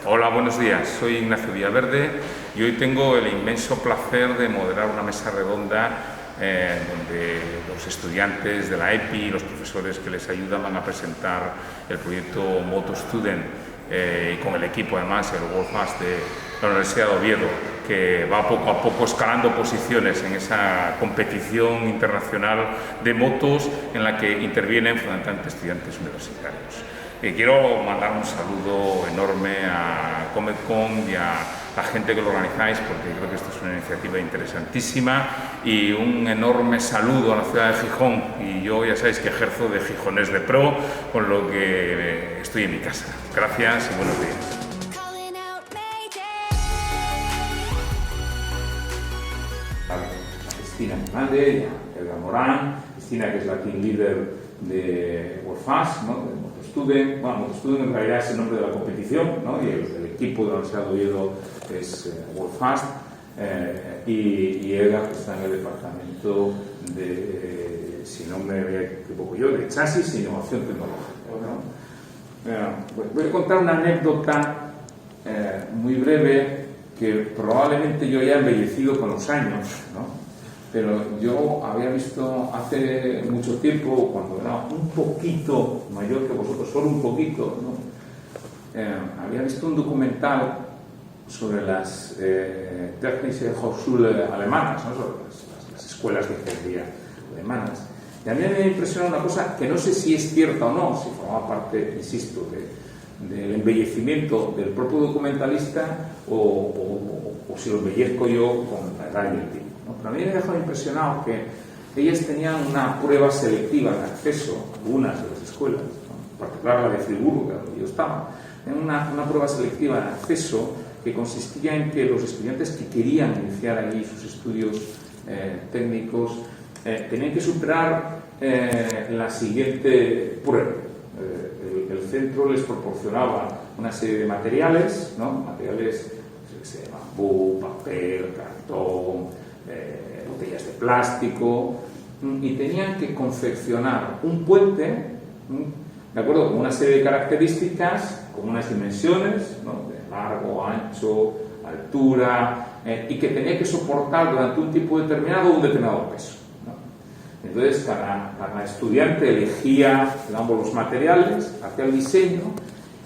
Hola, buenos días. Soy Ignacio Villaverde y hoy tengo el inmenso placer de moderar una mesa redonda donde los estudiantes de la EPI y los profesores que les ayudan van a presentar el proyecto Moto Student y con el equipo además, el WorldFast de la Universidad de Oviedo, que va poco a poco escalando posiciones en esa competición internacional de motos en la que intervienen fundamentalmente estudiantes universitarios. Quiero mandar un saludo enorme a Comedcom y a la gente que lo organizáis, porque creo que esto es una iniciativa interesantísima, y un enorme saludo a la ciudad de Gijón. Y yo ya sabéis que ejerzo de gijonés de pro, con lo que estoy en mi casa. Gracias y buenos días. Cristina Fernández, Edgar Morán, Cristina, que es la team leader de WorldFast, ¿no? De Moto Student. Bueno, Moto Student en realidad es el nombre de la competición, ¿no? Y el equipo de la Universidad de Oviedo es WorldFast, y Edgar, que está en el departamento de, si no me equivoco yo, de chasis e innovación tecnológica, ¿no? Voy a contar una anécdota muy breve que probablemente yo ya he embellecido con los años, ¿no? Pero yo había visto hace mucho tiempo, cuando era un poquito mayor que vosotros, solo un poquito, ¿no? Había visto un documental sobre las Technische Hochschule alemanas, ¿no? Sobre las escuelas de ingeniería alemanas. Y a mí me impresionó una cosa que no sé si es cierta o no, si forma parte, insisto, del embellecimiento del propio documentalista o si lo embellezco yo con la edad y el tiempo, ¿no? Pero a mí me dejó impresionado que ellas tenían una prueba selectiva de acceso a algunas de las escuelas, ¿no? En particular la de Friburgo, donde yo estaba. Tenían una prueba selectiva de acceso que consistía en que los estudiantes que querían iniciar allí sus estudios técnicos tenían que superar la siguiente prueba. El centro les proporcionaba una serie de materiales, ¿no? Materiales de bambú, papel, cartón, botellas de plástico, y tenían que confeccionar un puente, ¿de acuerdo?, con una serie de características, con unas dimensiones, ¿no?, de largo, ancho, altura, y que tenía que soportar durante un tiempo determinado un determinado peso, ¿no? Entonces, cada estudiante elegía, digamos, los materiales, hacía el diseño,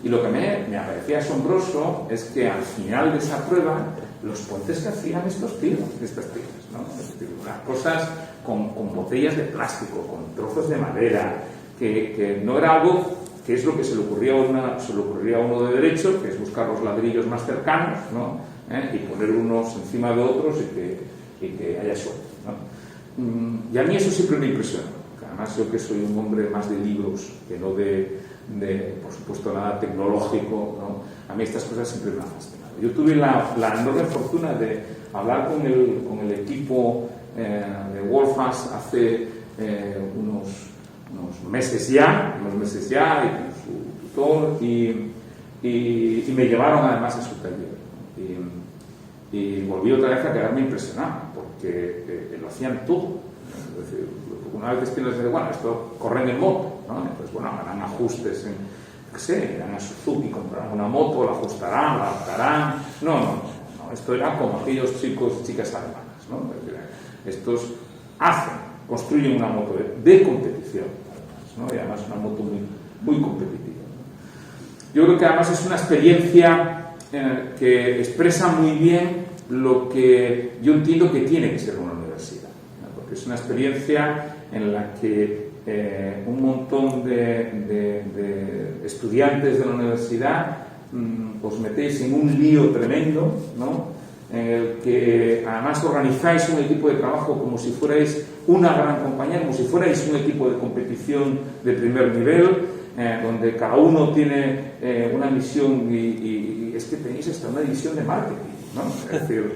y lo que me parecía asombroso es que al final de esa prueba, los puentes que hacían estos tíos, estas tías, ¿no? Es decir, unas cosas con botellas de plástico, con trozos de madera, que no era algo que es lo que se le ocurría a uno de derecho, que es buscar los ladrillos más cercanos, ¿no? Y poner unos encima de otros y que haya suerte, ¿no? Y a mí eso siempre me impresionó, porque además yo que soy un hombre más de libros que no de por supuesto, nada tecnológico, ¿no? A mí estas cosas siempre me han fascinado. Yo tuve la enorme fortuna de hablar con el equipo de WorldFast hace unos meses ya, y con su tutor, y me llevaron además a su taller. Y volví otra vez a quedarme impresionado, porque lo hacían todo. Es decir, una vez que les dice, bueno, esto corren en moto, ¿no? Entonces, bueno, harán ajustes en, qué sé, irán a Suzuki, comprarán una moto, la ajustarán, la adaptarán. No, esto era como aquellos chicos y chicas alemanas, ¿no? Es decir, estos construyen una moto de competición, además, ¿no? Y además una moto muy competitiva, ¿no? Yo creo que además es una experiencia que expresa muy bien lo que yo entiendo que tiene que ser una universidad, ¿no? Porque es una experiencia en la que un montón de estudiantes de la universidad os metéis en un lío tremendo, ¿no? En el que además organizáis un equipo de trabajo como si fuerais una gran compañía, como si fuerais un equipo de competición de primer nivel, donde cada uno tiene una misión y es que tenéis hasta una división de marketing, ¿no? Es decir,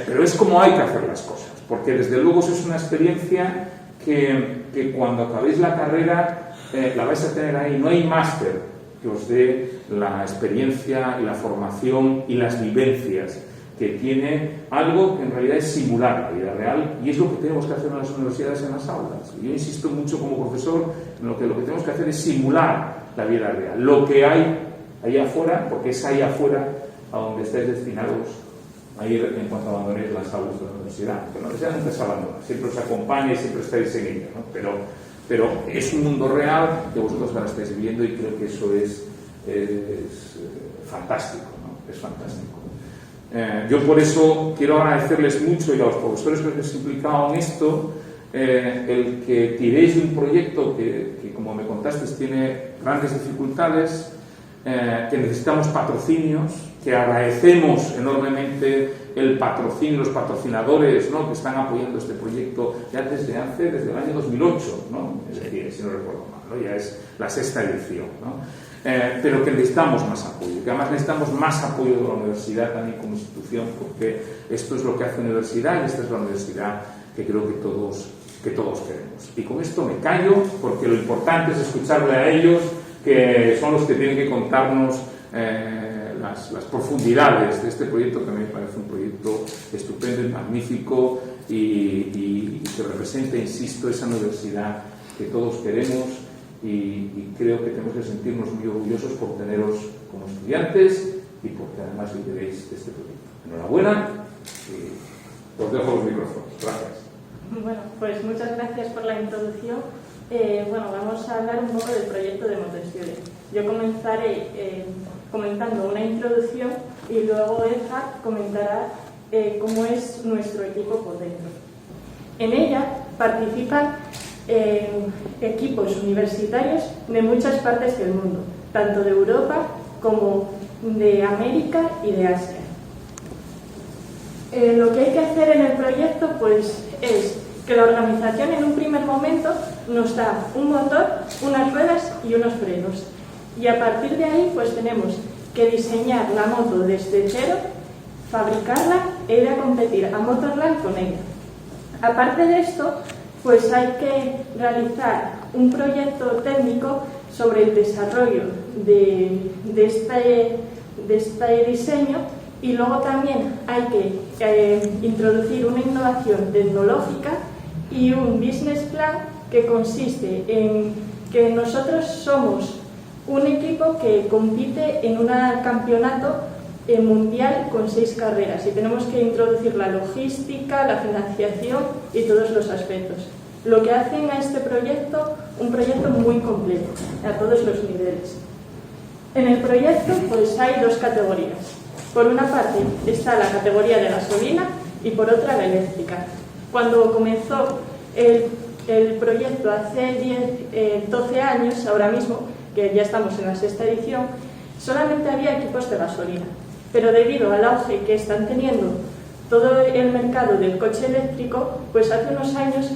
pero es como hay que hacer las cosas, porque desde luego eso es una experiencia que cuando acabéis la carrera la vais a tener ahí. No hay máster que os dé la experiencia y la formación y las vivencias que tiene algo que en realidad es simular la vida real, y es lo que tenemos que hacer en las universidades, en las aulas. Yo insisto mucho como profesor en lo que tenemos que hacer es simular la vida real. Lo que hay ahí afuera, porque es ahí afuera a donde estáis destinados a ir en cuanto abandonéis las aulas de la universidad. Pero la universidad nunca se abandona, siempre os acompaña y siempre estáis en ella, ¿no? Pero es un mundo real que vosotros ahora estáis viviendo y creo que eso es fantástico, ¿no? Es fantástico. Yo por eso quiero agradecerles mucho y a los profesores que os habéis implicado en esto, el que tiréis de un proyecto que como me contasteis tiene grandes dificultades, que necesitamos patrocinios, que agradecemos enormemente el patrocinio, los patrocinadores, ¿no?, que están apoyando este proyecto ya desde el año 2008, ¿no? Es decir, si no recuerdo mal, ¿no? Ya es la 6ª edición, ¿no? Pero que necesitamos más apoyo, que además necesitamos más apoyo de la universidad también como institución, porque esto es lo que hace universidad y esta es la universidad que creo que todos queremos. Y con esto me callo, porque lo importante es escucharle a ellos, que son los que tienen que contarnos las profundidades de este proyecto, que a mí me parece un proyecto estupendo y magnífico y que representa, insisto, esa universidad que todos queremos y creo que tenemos que sentirnos muy orgullosos por teneros como estudiantes y porque además lideréis este proyecto. Enhorabuena y os dejo los micrófonos. Gracias. Bueno, pues muchas gracias por la introducción. Vamos a hablar un poco del proyecto de MotoStudent. Yo comenzaré comentando una introducción y luego Edgar comentará cómo es nuestro equipo por dentro. En ella participan equipos universitarios de muchas partes del mundo, tanto de Europa como de América y de Asia. Lo que hay que hacer en el proyecto pues es que la organización en un primer momento nos da un motor, unas ruedas y unos frenos. Y a partir de ahí pues tenemos que diseñar la moto desde cero, fabricarla e ir a competir a Motorland con ella. Aparte de esto, pues hay que realizar un proyecto técnico sobre el desarrollo de este diseño y luego también hay que introducir una innovación tecnológica y un business plan que consiste en que nosotros somos un equipo que compite en un campeonato mundial con 6 carreras y tenemos que introducir la logística, la financiación y todos los aspectos. Lo que hacen a este proyecto un proyecto muy completo a todos los niveles. En el proyecto pues hay 2 categorías. Por una parte está la categoría de gasolina y por otra la eléctrica. Cuando comenzó el proyecto hace 12 años, ahora mismo, que ya estamos en la 6ª edición, solamente había equipos de gasolina. Pero debido al auge que están teniendo todo el mercado del coche eléctrico, pues hace unos años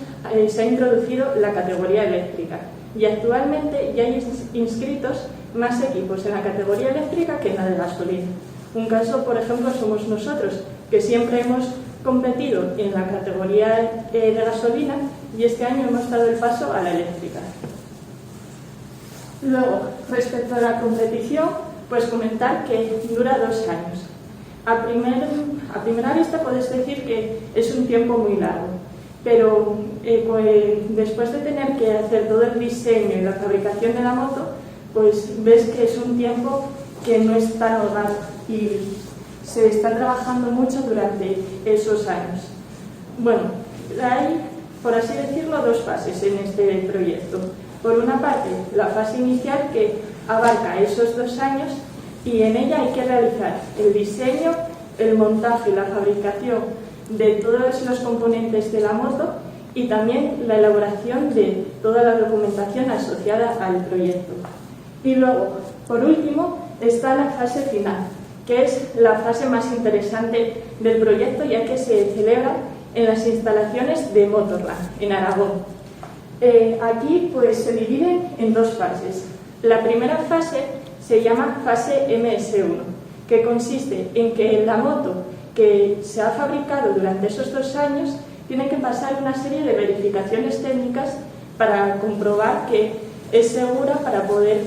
se ha introducido la categoría eléctrica. Y actualmente ya hay inscritos más equipos en la categoría eléctrica que en la de gasolina. Un caso, por ejemplo, somos nosotros, que siempre hemos competido en la categoría de gasolina y este año hemos dado el paso a la eléctrica. Luego, respecto a la competición, pues comentar que dura 2 años. A primera vista puedes decir que es un tiempo muy largo, pero después de tener que hacer todo el diseño y la fabricación de la moto, pues ves que es un tiempo que no es tan holgado y se está trabajando mucho durante esos años. Bueno, hay, por así decirlo, 2 fases en este proyecto. Por una parte, la fase inicial que abarca esos 2 años y en ella hay que realizar el diseño, el montaje y la fabricación de todos los componentes de la moto y también la elaboración de toda la documentación asociada al proyecto. Y luego, por último, está la fase final, que es la fase más interesante del proyecto, ya que se celebra en las instalaciones de Motorland, en Aragón. Aquí pues se dividen en 2 fases. La primera fase se llama fase MS1, que consiste en que la moto que se ha fabricado durante esos 2 años tiene que pasar una serie de verificaciones técnicas para comprobar que es segura para poder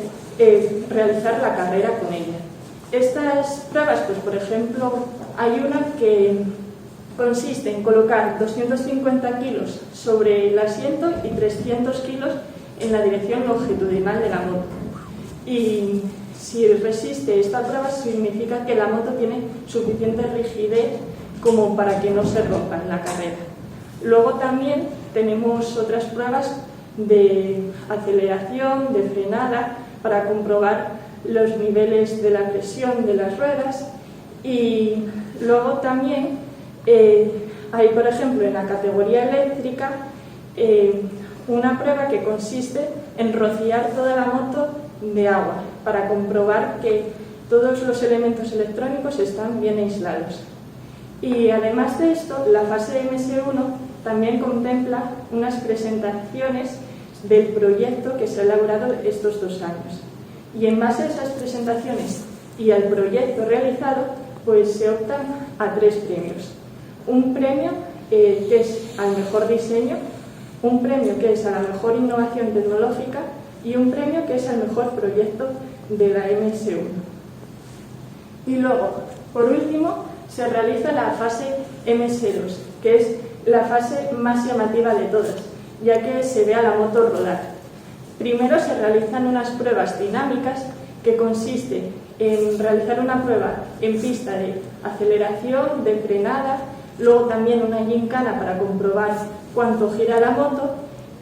realizar la carrera con ella. Estas pruebas, pues por ejemplo, hay una que consiste en colocar 250 kilos sobre el asiento y 300 kilos en la dirección longitudinal de la moto. Y si resiste esta prueba significa que la moto tiene suficiente rigidez como para que no se rompa en la carrera. Luego también tenemos otras pruebas de aceleración, de frenada, para comprobar los niveles de la presión de las ruedas. Y luego también hay, por ejemplo, en la categoría eléctrica, una prueba que consiste en rociar toda la moto de agua para comprobar que todos los elementos electrónicos están bien aislados. Y además de esto, la fase MS1 también contempla unas presentaciones del proyecto que se ha elaborado estos 2 años. Y en base a esas presentaciones y al proyecto realizado, pues se optan a 3 premios. Un premio que es al mejor diseño, un premio que es a la mejor innovación tecnológica y un premio que es al mejor proyecto de la MS1. Y luego, por último, se realiza la fase MS2, que es la fase más llamativa de todas, ya que se ve a la moto rodar. Primero se realizan unas pruebas dinámicas que consiste en realizar una prueba en pista de aceleración, de frenada, luego también una gincana para comprobar cuánto gira la moto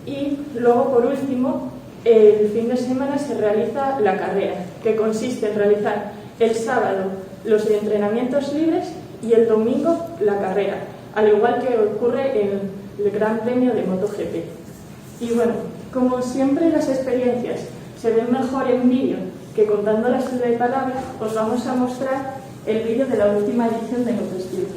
y luego, por último, el fin de semana se realiza la carrera, que consiste en realizar el sábado los entrenamientos libres y el domingo la carrera, al igual que ocurre en el Gran Premio de MotoGP. Y bueno, como siempre las experiencias se ven mejor en vídeo que contándolas de palabras, os vamos a mostrar el vídeo de la última edición de MotoStreet.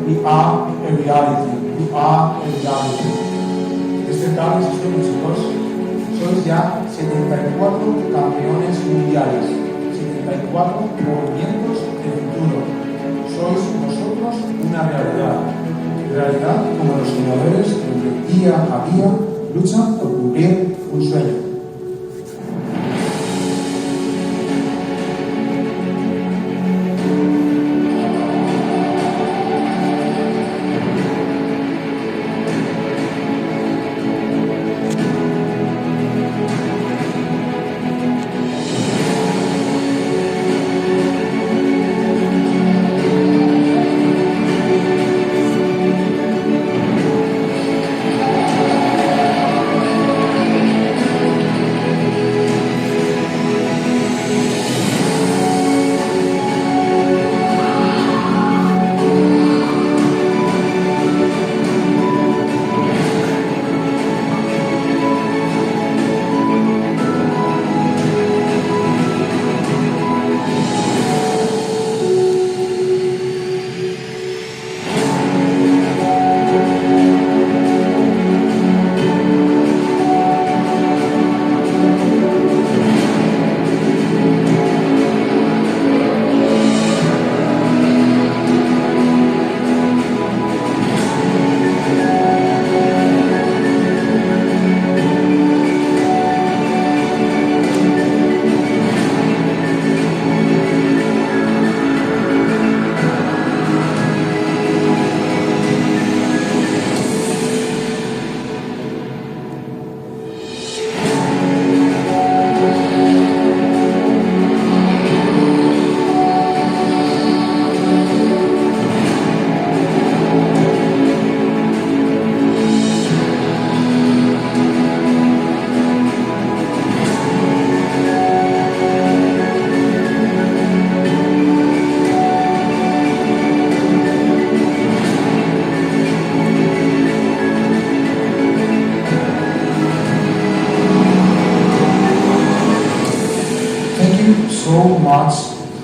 We are a reality. We are a reality. Destacables estos chicos. Sois ya 74 campeones mundiales, 74 movimientos de futuro. Sois vosotros una realidad. Realidad como los soñadores que día a día luchan por cumplir un sueño.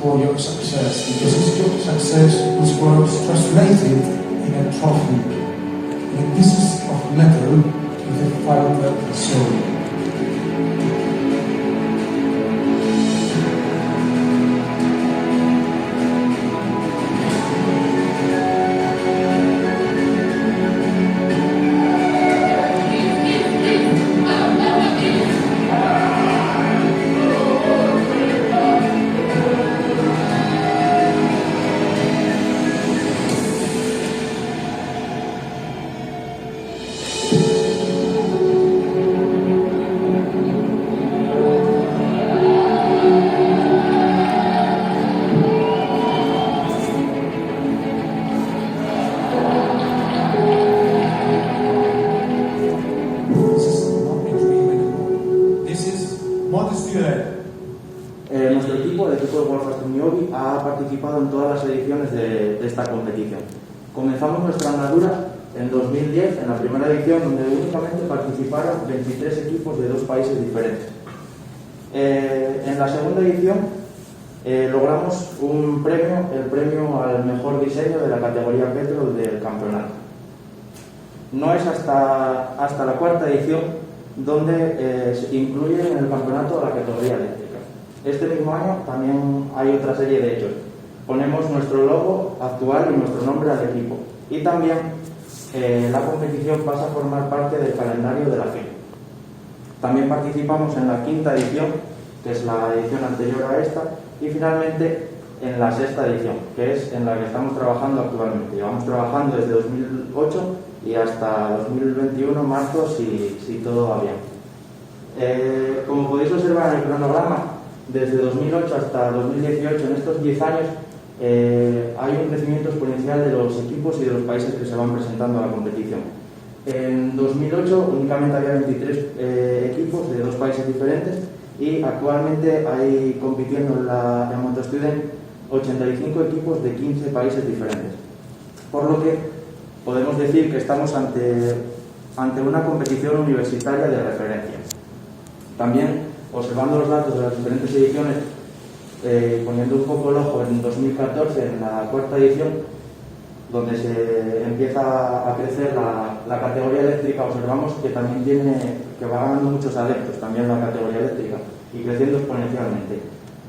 for your success, because your success was translated in a trophy, in a piece of metal with a fighter soul. Nuestro equipo, el equipo de Wolf Astroniobi, ha participado en todas las ediciones de esta competición. Comenzamos nuestra andadura en 2010, en la primera edición, donde únicamente participaron 23 equipos de 2 países diferentes. En la segunda edición logramos un premio, el premio al mejor diseño de la categoría Petrol del campeonato. No es hasta la cuarta edición donde se incluye en el campeonato la categoría eléctrica. Este mismo año también hay otra serie de hechos. Ponemos nuestro logo actual y nuestro nombre al equipo. Y también la competición pasa a formar parte del calendario de la FIA. También participamos en la quinta edición, que es la edición anterior a esta, y finalmente en la sexta edición, que es en la que estamos trabajando actualmente. Llevamos trabajando desde 2008 y hasta 2021, marzo, si todo va bien. Como podéis observar en el cronograma, desde 2008 hasta 2018, en estos 10 años, hay un crecimiento exponencial de los equipos y de los países que se van presentando a la competición. En 2008 únicamente había 23 equipos de 2 países diferentes y actualmente hay compitiendo en MotoStudent 85 equipos de 15 países diferentes. Por lo que podemos decir que estamos ante una competición universitaria de referencia. También, observando los datos de las diferentes ediciones, poniendo un poco el ojo en 2014, en la cuarta edición, donde se empieza a crecer la categoría eléctrica, observamos que también que va ganando muchos adeptos también la categoría eléctrica y creciendo exponencialmente.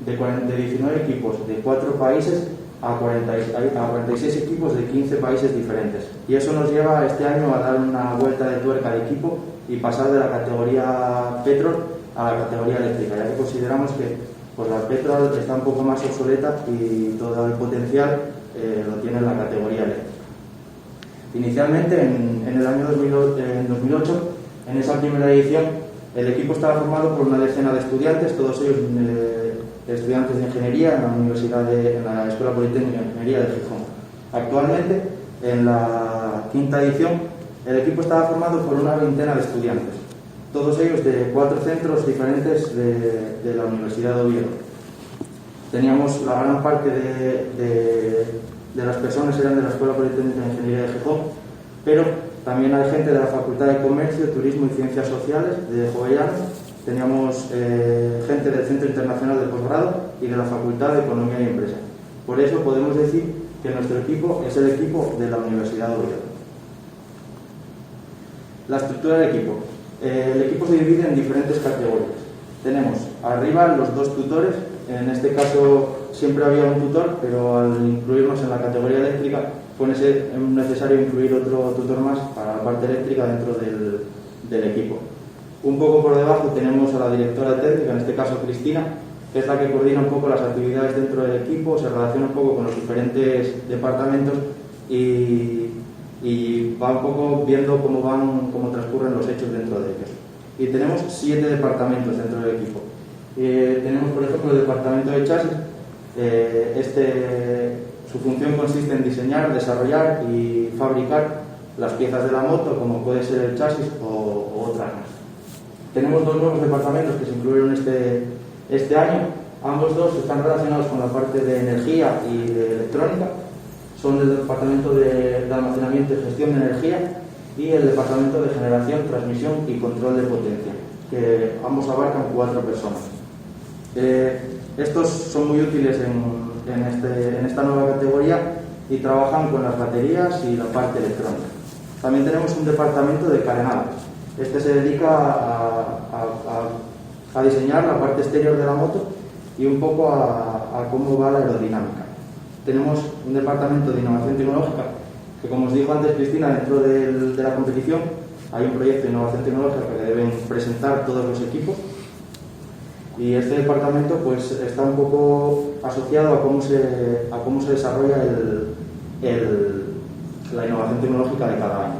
De 19 equipos de 4 países a 46 equipos de 15 países diferentes. Y eso nos lleva este año a dar una vuelta de tuerca al equipo y pasar de la categoría Petrol a la categoría eléctrica, ya que consideramos que pues, la Petrol está un poco más obsoleta y todo el potencial lo tiene en la categoría eléctrica. Inicialmente, en el año 2008, en esa primera edición, el equipo estaba formado por una decena de estudiantes, todos ellos estudiantes de ingeniería en la Escuela Politécnica de Ingeniería de Gijón. Actualmente, en la quinta edición, el equipo estaba formado por una veintena de estudiantes, todos ellos de 4 centros diferentes de la Universidad de Oviedo. Teníamos la gran parte de las personas eran de la Escuela Politécnica de Ingeniería de Gijón, pero también hay gente de la Facultad de Comercio, Turismo y Ciencias Sociales de Jovellanos. Teníamos gente del Centro Internacional de Posgrado y de la Facultad de Economía y Empresa. Por eso podemos decir que nuestro equipo es el equipo de la Universidad de Oviedo. La estructura del equipo. El equipo se divide en diferentes categorías. Tenemos arriba los 2 tutores. En este caso siempre había un tutor, pero al incluirnos en la categoría eléctrica fue necesario incluir otro tutor más para la parte eléctrica dentro del equipo. Un poco por debajo tenemos a la directora técnica, en este caso Cristina, que es la que coordina un poco las actividades dentro del equipo, se relaciona un poco con los diferentes departamentos y va un poco viendo cómo transcurren los hechos dentro de ellos. Y tenemos 7 departamentos dentro del equipo. Tenemos, por ejemplo, el departamento de chasis. Su función consiste en diseñar, desarrollar y fabricar las piezas de la moto, como puede ser el chasis o otras más. Tenemos 2 nuevos departamentos que se incluyeron este año. Ambos 2 están relacionados con la parte de energía y de electrónica. Son el departamento de almacenamiento y gestión de energía y el departamento de generación, transmisión y control de potencia, que ambos abarcan 4 personas. Estos son muy útiles en esta nueva categoría y trabajan con las baterías y la parte electrónica. También tenemos un departamento de carenadas. Este se dedica a diseñar la parte exterior de la moto y un poco a cómo va la aerodinámica. Tenemos un departamento de innovación tecnológica que, como os dijo antes Cristina, dentro de la competición hay un proyecto de innovación tecnológica que deben presentar todos los equipos, y este departamento pues está un poco asociado a cómo se desarrolla la innovación tecnológica de cada año.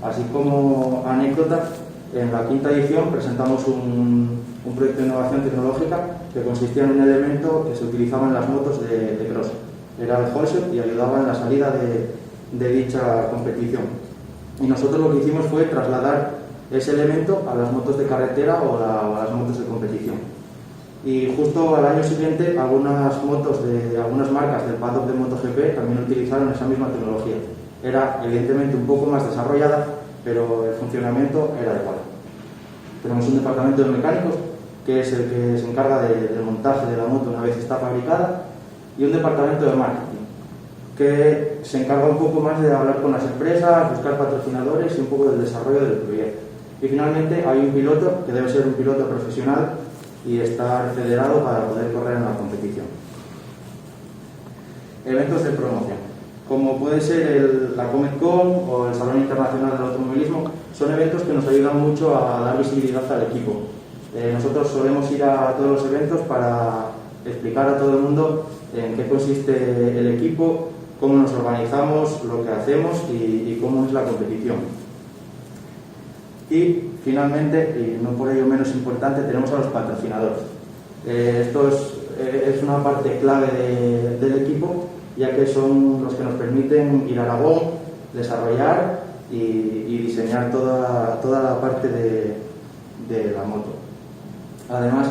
Así como anécdota, en la 5ª edición presentamos un proyecto de innovación tecnológica que consistía en un elemento que se utilizaba en las motos de cross. Era el holster y ayudaba en la salida de dicha competición. Y nosotros lo que hicimos fue trasladar ese elemento a las motos de carretera o a las motos de competición. Y justo al año siguiente, algunas motos de algunas marcas del paddock de MotoGP también utilizaron esa misma tecnología. Era evidentemente un poco más desarrollada, pero el funcionamiento era adecuado. Tenemos un departamento de mecánicos, que es el que se encarga del montaje de la moto una vez está fabricada, y un departamento de marketing, que se encarga un poco más de hablar con las empresas, buscar patrocinadores y un poco del desarrollo del proyecto. Y finalmente hay un piloto, que debe ser un piloto profesional y estar federado para poder correr en la competición. Eventos de promoción, como puede ser la Comic Con o el Salón Internacional del Automovilismo, son eventos que nos ayudan mucho a dar visibilidad al equipo. Nosotros solemos ir a todos los eventos para explicar a todo el mundo en qué consiste el equipo, cómo nos organizamos, lo que hacemos y cómo es la competición. Y finalmente, y no por ello menos importante, tenemos a los patrocinadores. Esto es una parte clave del equipo, ya que son los que nos permiten ir a Aragón, desarrollar y diseñar toda la parte de la moto. Además,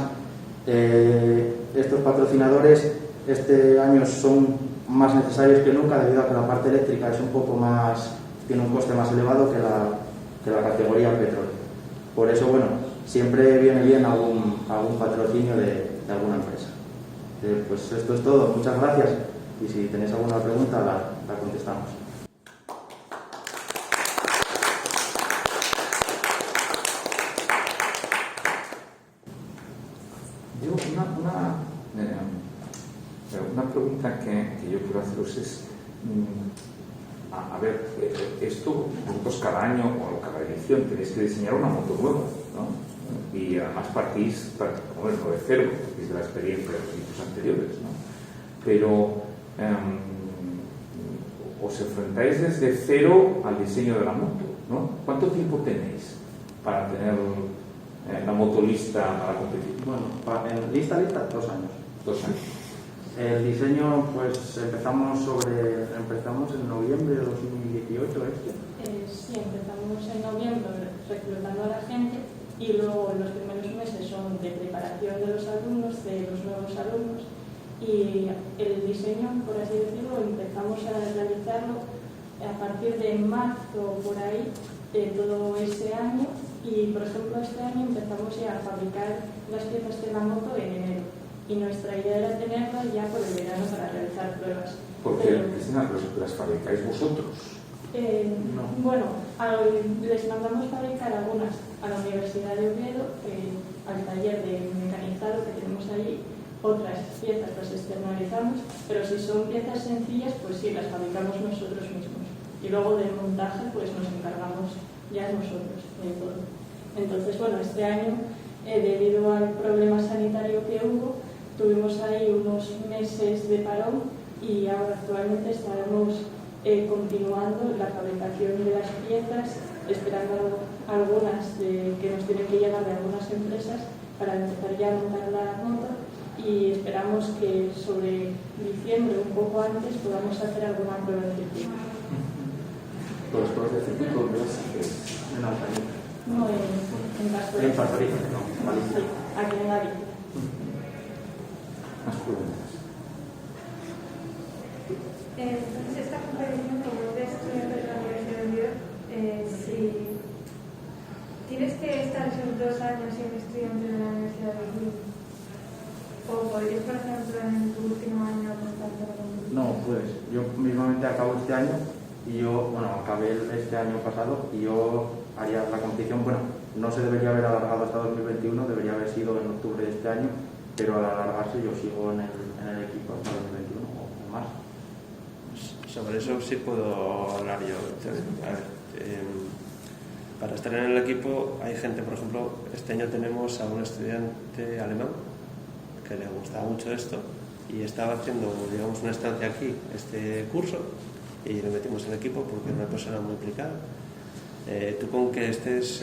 estos patrocinadores este año son más necesarios que nunca, debido a que la parte eléctrica es un poco más, tiene un coste más elevado que la categoría petróleo. Por eso, bueno, siempre viene bien algún patrocinio de alguna empresa. Pues esto es todo, muchas gracias, y si tenéis alguna pregunta la contestamos. Una pregunta que yo quiero haceros es, a ver, esto vosotros cada año o cada edición tenéis que diseñar una moto nueva, ¿no? Y además partís no de cero, partís de la experiencia de los equipos anteriores, ¿no? Pero os enfrentáis desde cero al diseño de la moto, ¿no? ¿Cuánto tiempo tenéis para tener la moto lista para competir? Bueno, lista, 2 años. 2 años. El diseño, pues empezamos en noviembre de 2018, Sí, empezamos en noviembre reclutando a la gente, y luego los primeros meses son de preparación de los alumnos, de los nuevos alumnos, y el diseño, por así decirlo, empezamos a realizarlo a partir de marzo por ahí de todo ese año, y por ejemplo este año empezamos ya a fabricar las piezas de la moto en enero. Y nuestra idea era tenerlas ya por el verano para realizar pruebas. Porque, Cristina, ¿las fabricáis vosotros? No. Bueno, les mandamos fabricar algunas a la Universidad de Oviedo, al taller de mecanizado que tenemos allí. Otras piezas las externalizamos, pero si son piezas sencillas, pues sí, las fabricamos nosotros mismos. Y luego del montaje, pues nos encargamos ya nosotros de todo. Entonces, bueno, este año, debido al problema sanitario que hubo, tuvimos ahí unos meses de parón, y ahora actualmente estaremos continuando la fabricación de las piezas, esperando algunas que nos tienen que llegar de algunas empresas para empezar ya a montar la moto, y esperamos que sobre diciembre, un poco antes, podamos hacer alguna prueba de circuito. ¿Los pruebas de circuito dónde las hacéis? En Altamira. No en Pastoriza. En Pastoriza, no, Galicia. Sí, aquí en Galicia. Más preguntas. Entonces, esta competición, como eres estudiante de la Universidad de Oviedo, si tienes que estar esos 2 años siendo estudiante de la Universidad de Oviedo, o por ¿podrías, por ejemplo, en tu último año apuntarte a la competición? No, pues yo mismamente acabo este año y yo, bueno, acabé este año pasado y yo haría la competición, bueno, no se debería haber alargado hasta 2021, debería haber sido en octubre de este año, pero al alargarse yo sigo en el equipo hasta 2021 o más. Sobre eso sí puedo hablar yo. A ver, para estar en el equipo hay gente, por ejemplo, este año tenemos a un estudiante alemán que le gustaba mucho esto y estaba haciendo, digamos, una estancia aquí, este curso, y le metimos en el equipo porque es una persona muy implicada. Tú con que estés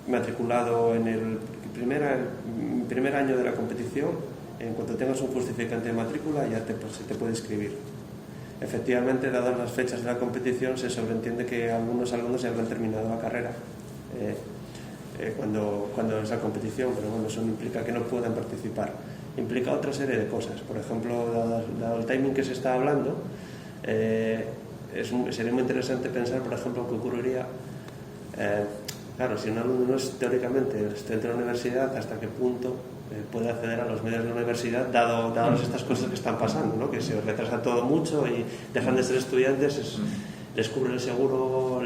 matriculado en el primer año de la competición, en cuanto tengas un justificante de matrícula ya se te puede inscribir. Efectivamente, dadas las fechas de la competición, se sobreentiende que algunos alumnos ya habrán terminado la carrera cuando es la competición, pero bueno, eso no implica que no puedan participar. Implica otra serie de cosas. Por ejemplo, dado el timing que se está hablando, sería muy interesante pensar, por ejemplo, qué ocurriría. Claro, si un alumno no es teóricamente estudiante de la universidad, ¿hasta qué punto puede acceder a los medios de la universidad, dadas estas cosas que están pasando, ¿no? Que se retrasa todo mucho y dejan de ser estudiantes? Les cubre el seguro,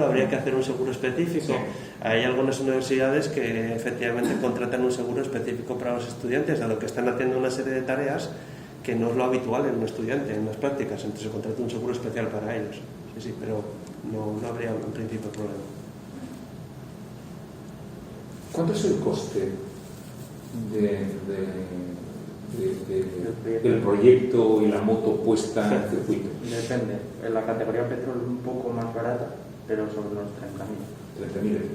habría que hacer un seguro específico. Sí. Hay algunas universidades que efectivamente contratan un seguro específico para los estudiantes, dado que están haciendo una serie de tareas que no es lo habitual en un estudiante, en las prácticas, entonces se contrata un seguro especial para ellos. Sí, pero no habría en principio problema. ¿Cuánto es el coste del proyecto y la moto puesta en circuito? Depende. En la categoría petrol un poco más barata, pero sobre los 30.000. 30.000 euros.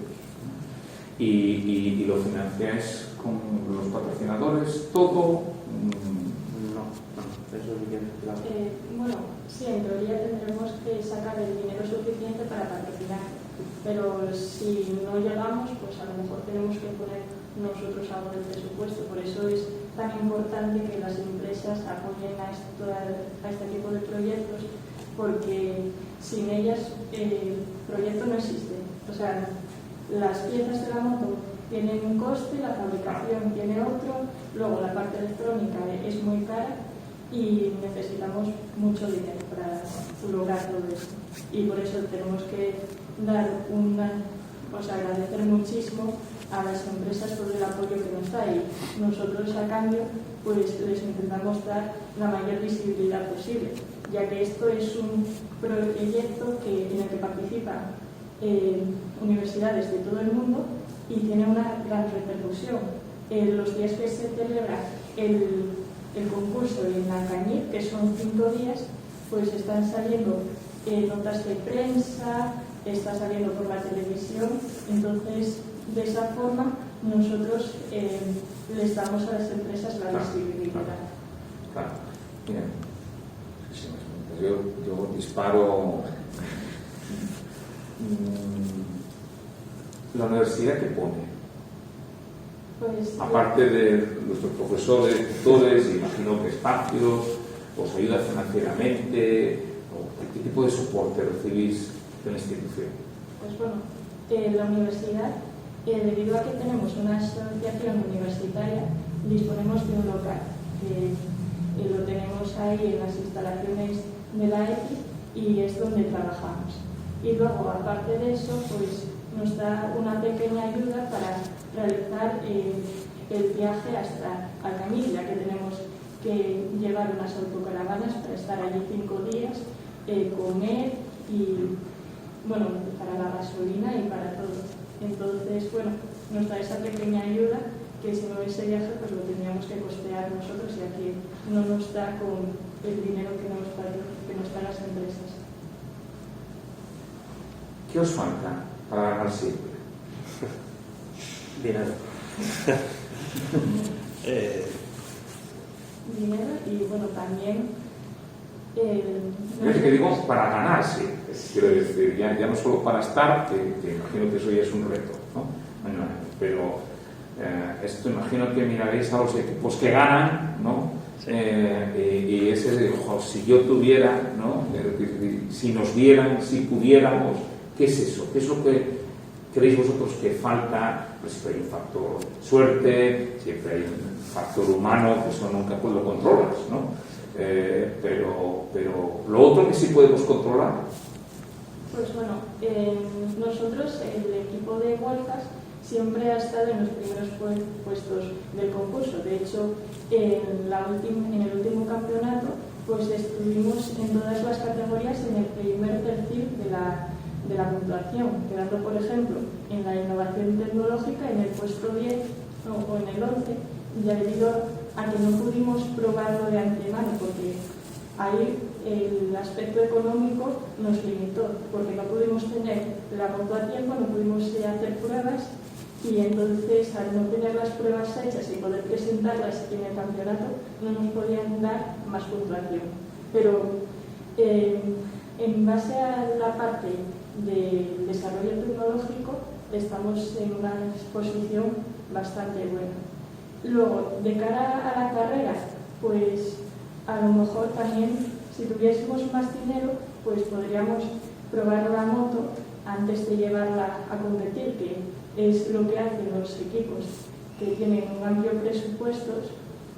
¿Y lo financiáis con los patrocinadores todo? No, eso sí que es claro. Bueno, sí, en teoría tendremos que sacar el dinero suficiente para patrocinar, pero si no llegamos, pues a lo mejor tenemos que poner nosotros algo del presupuesto. Por eso es tan importante que las empresas apoyen a este tipo de proyectos, porque sin ellas el proyecto no existe. O sea, las piezas de la moto tienen un coste, la fabricación tiene otro, luego la parte electrónica es muy cara y necesitamos mucho dinero para lograr todo esto. Y por eso tenemos que dar agradecer muchísimo a las empresas por el apoyo que nos da, y nosotros a cambio pues les intentamos dar la mayor visibilidad posible, ya que esto es un proyecto en el que participan universidades de todo el mundo y tiene una gran repercusión. Los días que se celebra el concurso en Alcañiz, que son 5 días, pues están saliendo notas de prensa, está saliendo por la televisión. Entonces, de esa forma nosotros les damos a las empresas la visibilidad. Claro. Mira, yo disparo. La universidad que pone, Pues, aparte de nuestros profesores, tutores, imagino que espacios, os ayuda financieramente, o qué tipo de soporte recibís de la institución. Pues bueno, la universidad, debido a que tenemos una asociación universitaria, disponemos de un local que lo tenemos ahí en las instalaciones de la EPI y es donde trabajamos. Y luego, aparte de eso, pues nos da una pequeña ayuda para realizar el viaje hasta Alcañiz, ya que tenemos que llevar unas autocaravanas para estar allí 5 días, comer y, bueno, para la gasolina y para todo. Entonces, bueno, nos da esa pequeña ayuda que si no ese viaje pues lo tendríamos que costear nosotros, ya que no nos da con el dinero que nos dan las empresas. ¿Qué os falta para ganar siempre? Dinero. Dinero y, bueno, también... Yo que digo para ganar siempre, quiero decir, ya no solo para estar, que imagino que eso ya es un reto, ¿no? Bueno, pero esto imagino que miraréis a los equipos que ganan, ¿no? Sí. Y ese de, ojo, si yo tuviera, ¿no? Si nos dieran, si pudiéramos, ¿qué es eso? ¿Qué es lo que creéis vosotros que falta? Pues siempre hay un factor suerte, siempre hay un factor humano, que eso nunca lo controlas, ¿no? Pero lo otro que sí podemos controlar. Pues bueno, nosotros, el equipo de Hualcas, siempre ha estado en los primeros puestos del concurso. De hecho, en el último campeonato, pues estuvimos en todas las categorías en el primer perfil de la puntuación, quedando, por ejemplo, en la innovación tecnológica en el puesto 10 o en el 11, ya debido a que no pudimos probarlo de antemano, porque ahí el aspecto económico nos limitó, porque no pudimos tener la moto a tiempo, no pudimos hacer pruebas, y entonces al no tener las pruebas hechas y poder presentarlas en el campeonato no nos podían dar más puntuación. Pero en base a la parte de desarrollo tecnológico estamos en una exposición bastante buena. Luego, de cara a la carrera, pues a lo mejor también, si tuviésemos más dinero, pues podríamos probar la moto antes de llevarla a competir, que es lo que hacen los equipos que tienen un amplio presupuesto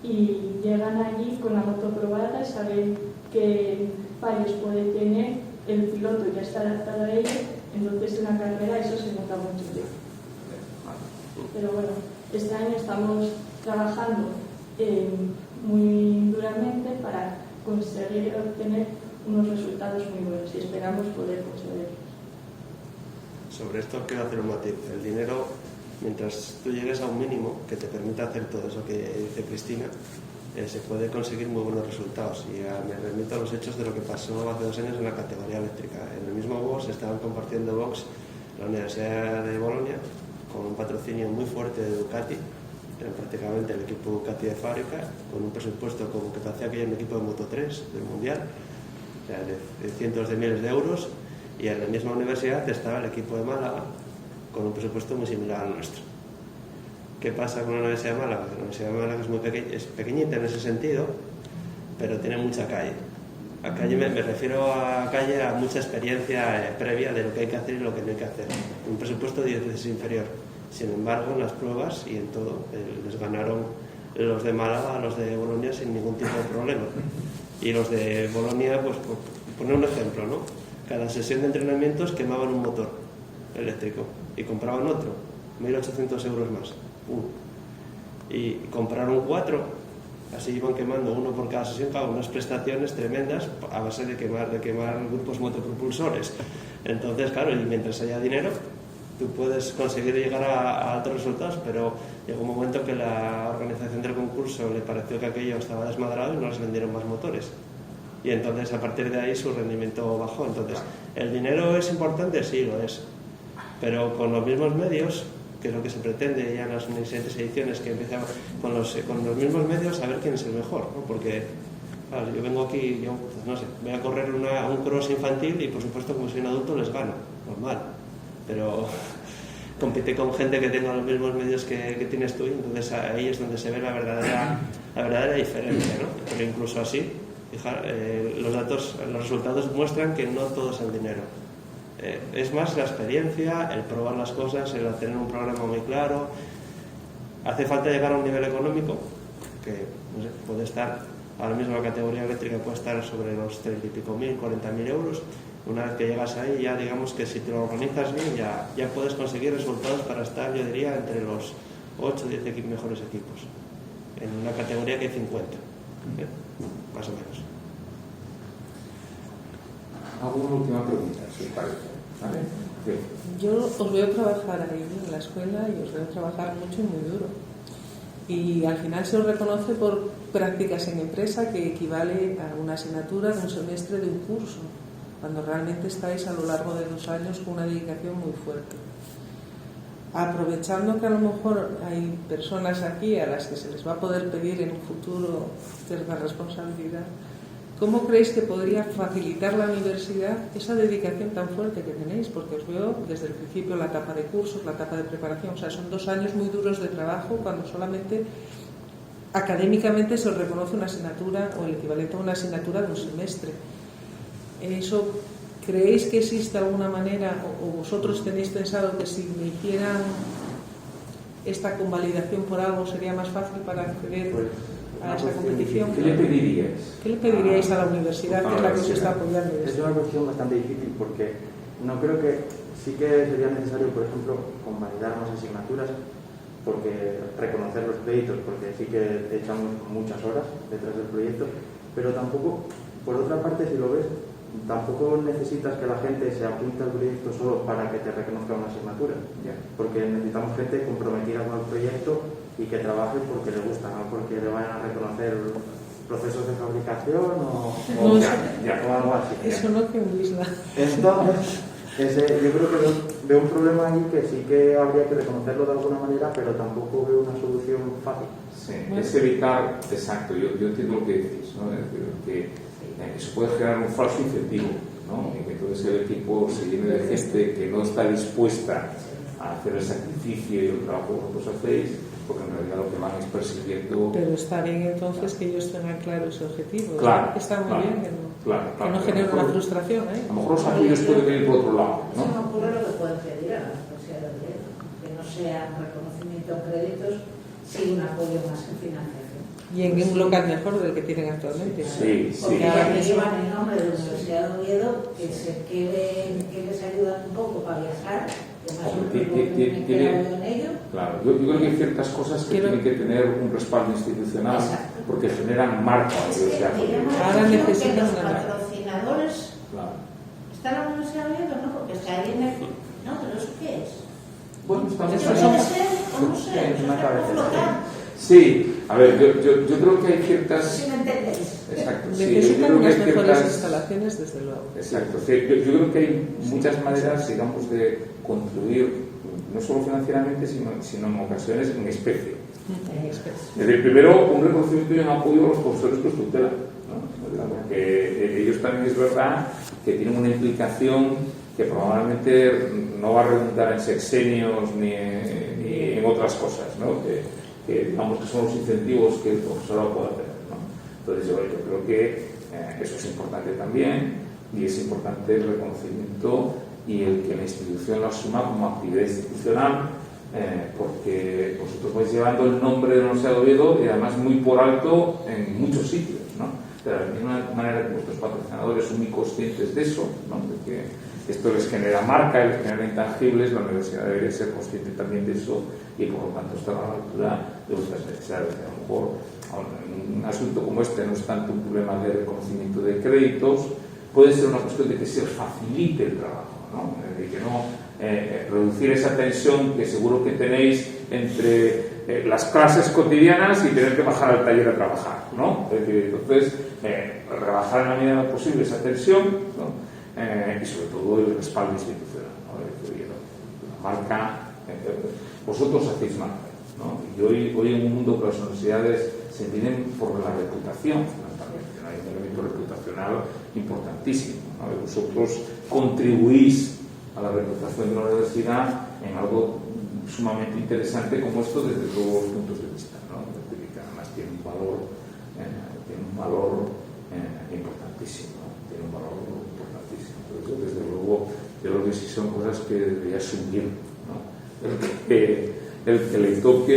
y llegan allí con la moto probada, saben qué fallos puede tener, el piloto ya está adaptado a ello, entonces en la carrera eso se nota mucho. Pero bueno, este año estamos trabajando muy duramente para conseguir obtener unos resultados muy buenos y esperamos poder conseguirlos. Sobre esto quiero hacer un matiz. El dinero, mientras tú llegues a un mínimo que te permita hacer todo eso que dice Cristina, se puede conseguir muy buenos resultados. Y me remito a los hechos de lo que pasó hace 2 años en la categoría eléctrica. En el mismo box estaban compartiendo box la Universidad de Bolonia con un patrocinio muy fuerte de Ducati, era prácticamente el equipo Ducati de fábrica, con un presupuesto como que parecía que era un equipo de Moto 3 del Mundial, o sea, de cientos de miles de euros, y en la misma universidad estaba el equipo de Málaga con un presupuesto muy similar al nuestro. ¿Qué pasa con la Universidad de Málaga? La Universidad de Málaga es muy es pequeñita en ese sentido, pero tiene mucha calle. A calle me refiero a calle a mucha experiencia previa de lo que hay que hacer y lo que no hay que hacer. Un presupuesto 10 veces inferior. Sin embargo, en las pruebas y en todo, les ganaron los de Málaga a los de Bolonia sin ningún tipo de problema. Y los de Bolonia, pues por poner un ejemplo, ¿no? Cada sesión de entrenamientos quemaban un motor eléctrico y compraban otro, 1.800 euros más. Y compraron 4, así iban quemando uno por cada sesión, para unas prestaciones tremendas a base de quemar grupos motopropulsores. Entonces, claro, y mientras haya dinero, tú puedes conseguir llegar a altos resultados, pero llegó un momento que la organización del concurso le pareció que aquello estaba desmadrado y no les vendieron más motores. Y entonces, a partir de ahí, su rendimiento bajó. Entonces, ¿el dinero es importante? Sí, lo es. Pero con los mismos medios, que es lo que se pretende ya en las siguientes ediciones, que empiezan con los mismos medios a ver quién es el mejor, ¿no? Porque, claro, yo vengo aquí, pues no sé, voy a correr un cross infantil y, por supuesto, como soy un adulto, les gano. Normal. Pero compite con gente que tenga los mismos medios que tienes tú, y entonces ahí es donde se ve la verdadera diferencia, ¿no? Pero incluso así, los resultados muestran que no todo es el dinero. Es más la experiencia, el probar las cosas, el tener un programa muy claro. Hace falta llegar a un nivel económico que, no sé, puede estar, ahora mismo la categoría eléctrica puede estar sobre los 30 y pico mil, 40.000 euros. Una vez que llegas ahí, ya digamos que si te lo organizas bien, ya puedes conseguir resultados para estar, yo diría, entre los 8 o 10 mejores equipos, en una categoría que hay 50, más o menos. ¿Alguna última pregunta, si os parece? ¿Vale? Bien. Yo os veo trabajar ahí en la escuela y os veo trabajar mucho y muy duro. Y al final se os reconoce por prácticas en empresa, que equivale a una asignatura de un semestre de un curso, cuando realmente estáis a lo largo de 2 años con una dedicación muy fuerte. Aprovechando que a lo mejor hay personas aquí a las que se les va a poder pedir en un futuro cierta responsabilidad, ¿cómo creéis que podría facilitar la universidad esa dedicación tan fuerte que tenéis? Porque os veo desde el principio la etapa de cursos, la etapa de preparación, o sea, son 2 años muy duros de trabajo cuando solamente académicamente se os reconoce una asignatura o el equivalente a una asignatura de un semestre. Eso, ¿creéis que existe alguna manera, o vosotros tenéis pensado que si me hicieran esta convalidación por algo sería más fácil para acceder a esa competición? ¿Qué le pediríais? ¿Qué le pediríais a la universidad, que es la que os está apoyando? Es una cuestión bastante difícil porque no creo que sí que sería necesario, por ejemplo, convalidar más asignaturas, porque reconocer los créditos, porque sí que echamos muchas horas detrás del proyecto, pero tampoco, por otra parte, si lo ves, tampoco necesitas que la gente se apunte al proyecto solo para que te reconozca una asignatura, porque necesitamos gente comprometida con el proyecto y que trabaje porque le gusta, no porque le vayan a reconocer procesos de fabricación o algo así. Eso no, que un isla. Entonces, yo creo que veo un problema ahí que sí que habría que reconocerlo de alguna manera, pero tampoco veo una solución fácil. Sí, es evitar, exacto, yo entiendo lo que decís, ¿no? Es decir, que eso puede generar un falso incentivo, ¿no? Y que entonces el equipo se llene de gente que no está dispuesta a hacer el sacrificio y el trabajo que vosotros hacéis, porque en realidad lo que van es persiguiendo. Pero está bien entonces que ellos tengan claro ese objetivo. Claro, está muy bien que no genere una frustración. A lo mejor los apoyos pueden venir por otro lado, ¿no? Se me ocurre lo que pueden pedir a la Universidad de Oviedo, que no sea reconocimiento en créditos sin un apoyo más en financiación. Y en un local mejor del que tienen actualmente. Sí, porque sí. ahora que llevan el nombre de la Universidad de Oviedo, que les ayudan un poco para viajar. Claro, yo creo que hay ciertas cosas que tienen que tener un respaldo institucional. Exacto. Porque generan marca a la Universidad de Oviedo. Ahora necesitan los patrocinadores. Claro. ¿Está en la Universidad de Oviedo? No, porque está ahí en el... No, pero ¿eso qué es? Bueno, estamos ¿Eso puede ser? ¿O no sé? ¿Eso es flotar? Sí, a ver, yo creo que hay ciertas... Si me entendéis. Exacto, necesitan unas mejores instalaciones, desde luego. Exacto, sí, yo creo que hay muchas maneras, digamos, de contribuir, no solo financieramente, sino en ocasiones en especie. Es decir, primero, un reconocimiento y un apoyo a los profesores que os tutelan, ¿no? Porque ellos también es verdad que tienen una implicación que probablemente no va a redundar en sexenios ni en otras cosas, ¿no? Que digamos que son los incentivos que el profesorado pueda tener, ¿no? Entonces yo creo que eso es importante también, y es importante el reconocimiento y el que la institución lo asuma como actividad institucional, porque vosotros vais llevando el nombre de la Universidad de Oviedo y además muy por alto en muchos sitios, ¿no? De la misma manera que vuestros patrocinadores son muy conscientes de eso, ¿no? De que esto les genera marca, les genera intangibles, la universidad debería ser consciente también de eso y por lo tanto estar a la altura de vuestras necesidades. A lo mejor en un asunto como este no es tanto un problema de reconocimiento de créditos, puede ser una cuestión de que se os facilite el trabajo, ¿no? De que no reducir esa tensión que seguro que tenéis entre las clases cotidianas y tener que bajar al taller a trabajar, ¿no? Es decir, entonces rebajar en la medida de lo posible esa tensión, ¿no? Y sobre todo el respaldo institucional, ¿no? Es decir, la marca, vosotros hacéis marca, ¿no? Y hoy en un mundo que las universidades se miden por la reputación, fundamentalmente, ¿no? Hay un elemento reputacional importantísimo, ¿no? Y vosotros contribuís a la reputación de la universidad en algo sumamente interesante como esto desde todos los puntos de vista, ¿no? Que además tiene un valor importantísimo, ¿no? Tiene un valor importantísimo. Entonces, desde luego, yo creo que sí son cosas que debería asumir, ¿no? El que le toque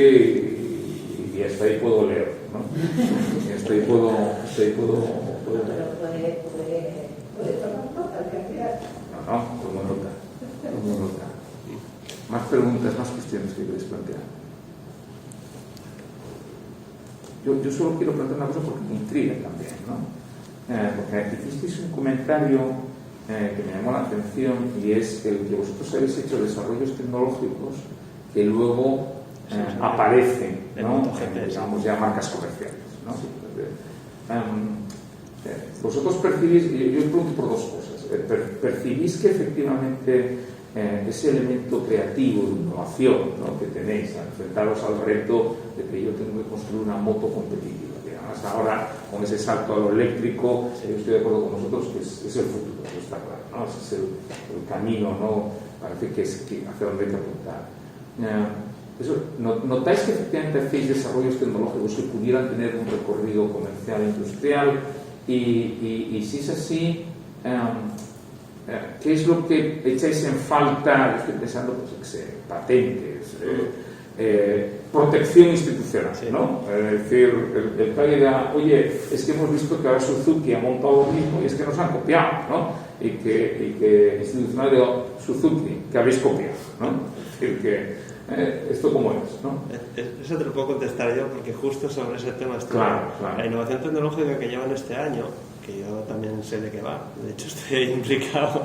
y hasta ahí puedo leer, ¿no? Y hasta ahí puedo leer. Puede tomar nota, No, tomo nota. Más preguntas, más cuestiones que queréis plantear. Yo solo quiero plantear una cosa porque me intriga también, ¿no? Porque hicisteis un comentario que me llamó la atención, y es el que vosotros habéis hecho desarrollos tecnológicos que luego aparecen, ¿no? Digamos ya marcas comerciales, ¿no? Vosotros percibís, yo os pregunto por dos cosas, percibís que efectivamente ese elemento creativo de innovación, ¿no? Que tenéis al enfrentaros al reto de que yo tengo que construir una moto competitiva, que además ahora con ese salto a lo eléctrico, yo estoy de acuerdo con vosotros que es el futuro, eso está claro, ¿no? Ese es el camino, ¿no? Parece que es hacia donde hay que apuntar. ¿Notáis que efectivamente hacéis desarrollos tecnológicos que pudieran tener un recorrido comercial e industrial? Y si es así, ¿qué es lo que echáis en falta? Estoy pensando, pues, que sé, patentes, protección institucional, Sí. ¿no? Es decir, el que diga, oye, es que hemos visto que ahora Suzuki ha montado lo mismo y es que nos han copiado, ¿no? Y que institucional diga, Suzuki, que habéis copiado, ¿no? Es decir, que esto cómo es, ¿no? Eso te lo puedo contestar yo, porque justo sobre ese tema estoy. Claro, claro. La innovación tecnológica que llevan este año, que yo también sé de qué va, de hecho estoy implicado,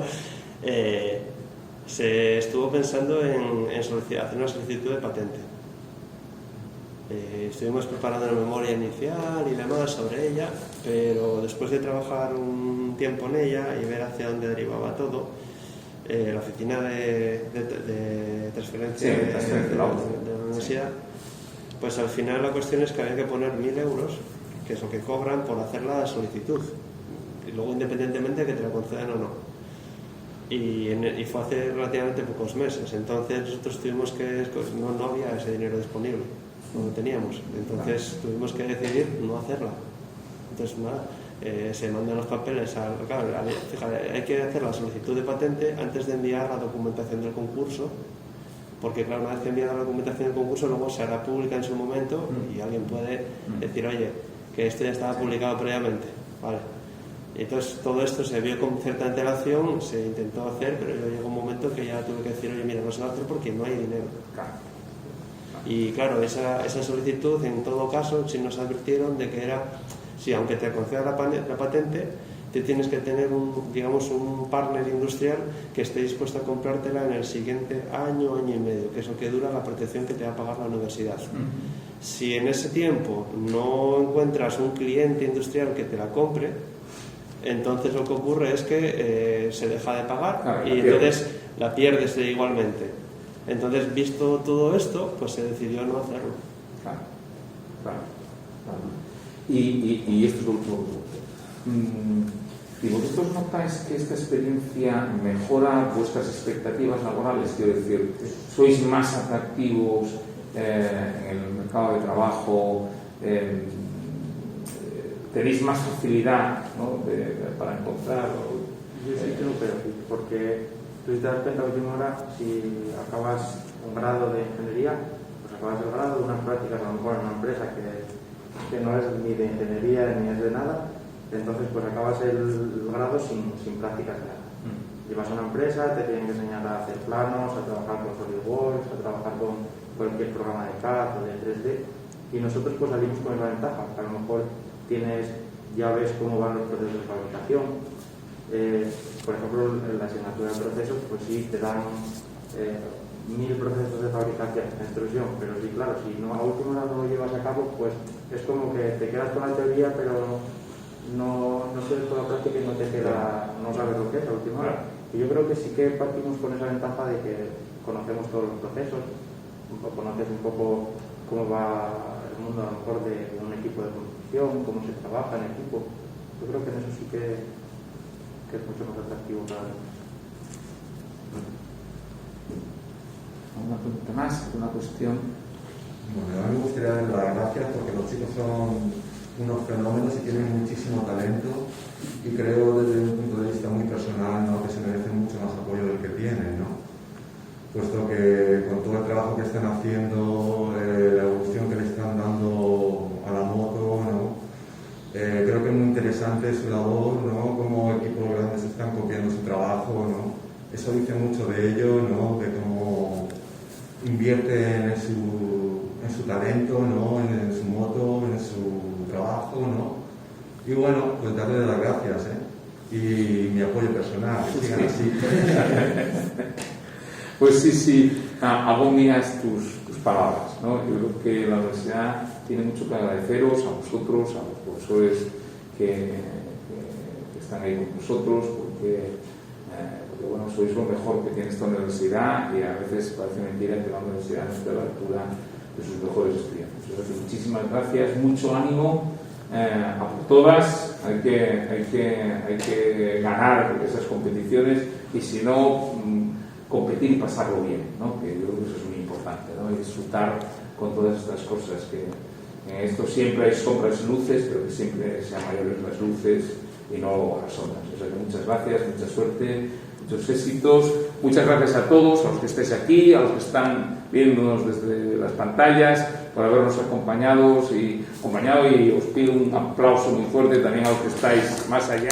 se estuvo pensando en hacer una solicitud de patente. Estuvimos preparando una memoria inicial y demás sobre ella, pero después de trabajar un tiempo en ella y ver hacia dónde derivaba todo, la oficina de transferencia, Sí, de transferencia, la universidad, pues al final la cuestión es que había que poner 1.000 euros, que es lo que cobran por hacer la solicitud, y luego independientemente de que te la concedan o no. Y fue hace relativamente pocos meses, entonces nosotros tuvimos que, no había ese dinero disponible, no lo teníamos, entonces tuvimos que decidir no hacerla. Entonces nada, se mandan los papeles, claro, fíjate, hay que hacer la solicitud de patente antes de enviar la documentación del concurso, porque claro, una vez que enviada la documentación del concurso luego se hará pública en su momento y alguien puede decir, oye, que esto ya estaba publicado previamente, ¿vale? Entonces todo esto se vio con cierta antelación, se intentó hacer, pero llegó un momento que ya tuve que decir, oye, mira, no se va a hacer porque no hay dinero. Y claro, esa solicitud, en todo caso, sí nos advirtieron de que era, sí, aunque te conceda la patente, te tienes que tener un partner industrial que esté dispuesto a comprártela en el siguiente año, año y medio, que es lo que dura la protección que te va a pagar la universidad. Si en ese tiempo no encuentras un cliente industrial que te la compre, entonces lo que ocurre es que se deja de pagar y entonces la pierdes igualmente. Entonces, visto todo esto, pues se decidió no hacerlo. Claro. Y esto es lo último. ¿Y vosotros notáis que esta experiencia mejora vuestras expectativas laborales? Quiero decir, ¿sois más atractivos en el mercado de trabajo? ¿Tenéis más facilidad, ¿no? para encontrar? Yo sí creo, pero sí, porque tú te das cuenta a última hora, si acabas un grado de ingeniería, pues acabas el grado de unas prácticas a lo mejor en una empresa que no es ni de ingeniería ni es de nada, entonces pues acabas el grado sin prácticas de nada. Llevas a una empresa, te tienen que enseñar a hacer planos, a trabajar con SolidWorks, a trabajar con cualquier programa de CAD o de 3D, y nosotros pues salimos con esa ventaja, que a lo mejor ya ves cómo van los procesos de fabricación. Por ejemplo, en la asignatura de procesos, pues sí, te dan 1000 procesos de fabricación, de extrusión, pero sí, claro, si no, a última hora no lo llevas a cabo, pues es como que te quedas con la teoría, pero no tienes toda la práctica y no sabes lo que es a última hora. Y yo creo que sí que partimos con esa ventaja de que conocemos todos los procesos, conoces un poco cómo va el mundo a lo mejor de un equipo de producción, cómo se trabaja en equipo. Yo creo que en eso sí que es mucho más atractivo para nosotros. ¿Una pregunta más? ¿Una cuestión? Bueno, a mí me gustaría dar las gracias porque los chicos son unos fenómenos y tienen muchísimo talento, y creo desde un punto de vista muy personal, ¿no?, que se merecen mucho más apoyo del que tienen, ¿no? Puesto que con todo el trabajo que están haciendo, la evolución que le están dando a la moto, ¿no?, creo que es muy interesante su labor, ¿no?, como equipos grandes están copiando su trabajo, ¿no? Eso dice mucho de ellos, ¿no?, de cómo invierten en su talento, ¿no?, en su moto, en su trabajo, ¿no? Y bueno, pues darle las gracias, y mi apoyo personal, que sigan así. Pues sí, hago mías tus palabras, ¿no? Yo creo que la universidad tiene mucho que agradeceros a vosotros, a los profesores que están ahí con nosotros, porque bueno, sois lo mejor que tiene esta universidad, y a veces parece mentira que la universidad no esté a la altura de sus mejores estudiantes. Entonces, muchísimas gracias, mucho ánimo a por todas. Hay que ganar esas competiciones, y si no, competir y pasarlo bien, ¿no? Que yo creo que eso es muy importante, ¿no? Y disfrutar con todas estas cosas, que en esto siempre hay sombras y luces, pero que siempre sean mayores las luces y no las sombras. O sea que muchas gracias, mucha suerte, muchos éxitos. Muchas gracias a todos, a los que estáis aquí, a los que están viéndonos desde las pantallas, por habernos acompañado y os pido un aplauso muy fuerte también a los que estáis más allá.